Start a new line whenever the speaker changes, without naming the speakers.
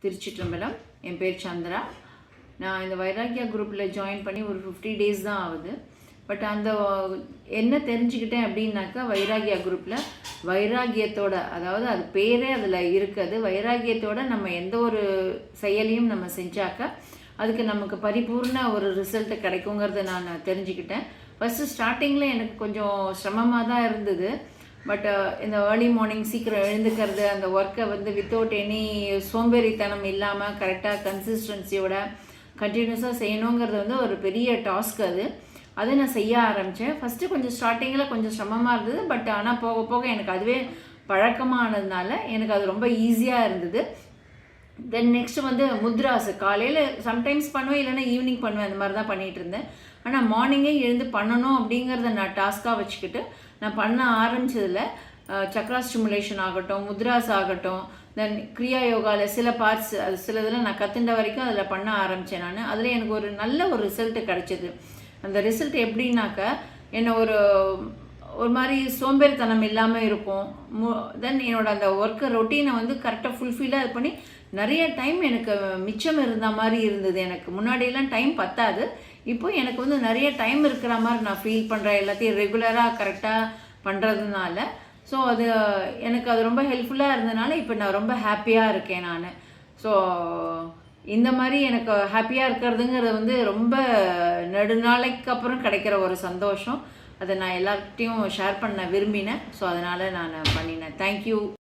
திருச்சிற்றம்பலம். என் பேர் சந்திரா. நான் இந்த வைராகியா குரூப்பில் ஜாயின் பண்ணி ஒரு 50 டேஸ் தான் ஆகுது. பட் அந்த என்ன தெரிஞ்சுக்கிட்டேன் அப்படின்னாக்கா, வைராகியா குரூப்பில் வைராகியத்தோட, அதாவது அது பேரே அதில் இருக்குது, வைராகியத்தோட நம்ம எந்த ஒரு செயலையும் நம்ம செஞ்சாக்கா அதுக்கு நமக்கு பரிபூர்ண ஒரு ரிசல்ட் கிடைக்குங்கிறத நான் தெரிஞ்சுக்கிட்டேன். ஃபஸ்ட்டு ஸ்டார்டிங்கில் எனக்கு கொஞ்சம் சிரமமாக தான் இருந்தது. பட் இந்த ஏர்லி மார்னிங் சீக்கிரம் எழுந்துக்கிறது, அந்த ஒர்க்கை வித்தவுட் எனி சோம்பேறித்தனம் இல்லாமல் கரெக்டாக கன்சிஸ்டன்சியோட கண்டினியூஸாக செய்யணுங்கிறது ஒரு பெரிய டாஸ்க். அதை நான் செய்ய ஆரம்பித்தேன். ஃபஸ்ட்டு கொஞ்சம் ஸ்டார்டிங்கில் கொஞ்சம் சிரமமாக இருந்தது. பட் ஆனால் போக போக எனக்கு அதுவே பழக்கமானதுனால எனக்கு அது ரொம்ப ஈஸியாக இருந்தது. தென் நெக்ஸ்ட்டு முத்ராஸ் காலையில் சம்டைம்ஸ் பண்ணுவேன், இல்லைன்னா ஈவினிங் பண்ணுவேன். அந்த மாதிரி தான் பண்ணிகிட்டு இருந்தேன். ஆனால் மார்னிங்கே எழுந்து பண்ணணும் அப்படிங்கிறத நான் டாஸ்க்காக வச்சுக்கிட்டு நான் பண்ண ஆரம்பித்ததில் சக்ரா ஸ்டிமுலேஷன் ஆகட்டும், முத்ராஸ் ஆகட்டும், தென் கிரியா யோகாவில் சில பார்ட்ஸ், அது சிலதில் நான் கற்றுண்ட வரைக்கும் அதில் பண்ண ஆரம்பித்தேன். நான் அதில் எனக்கு ஒரு நல்ல ஒரு ரிசல்ட்டு கிடச்சிது. அந்த ரிசல்ட் எப்படின்னாக்கா, என்னை ஒரு மாதிரி சோம்பேறித்தனம் இல்லாமல் இருக்கும். தென் என்னோடய அந்த ஒர்க்கை ரொட்டீனை கரெக்டாக ஃபுல்ஃபில்லாக இது பண்ணி நிறைய டைம் எனக்கு மிச்சம் இருந்த மாதிரி இருந்தது. எனக்கு முன்னாடியெல்லாம் டைம் பத்தாது. இப்போ எனக்கு நிறைய டைம் இருக்கிற மாதிரி நான் ஃபீல் பண்ணுறேன், எல்லாத்தையும் ரெகுலராக கரெக்டாக பண்ணுறதுனால. ஸோ எனக்கு அது ரொம்ப ஹெல்ப்ஃபுல்லாக இருந்ததுனால இப்போ நான் ரொம்ப ஹாப்பியாக இருக்கேன் நான். ஸோ இந்த மாதிரி எனக்கு ஹாப்பியாக இருக்கிறதுங்கிறது ரொம்ப நெடுநாளைக்கு அப்புறம் கிடைக்கிற ஒரு சந்தோஷம். அதை நான் எல்லார்கிட்டையும் ஷேர் பண்ண விரும்பினேன். ஸோ அதனால் நான் பண்ணினேன். தேங்க்யூ.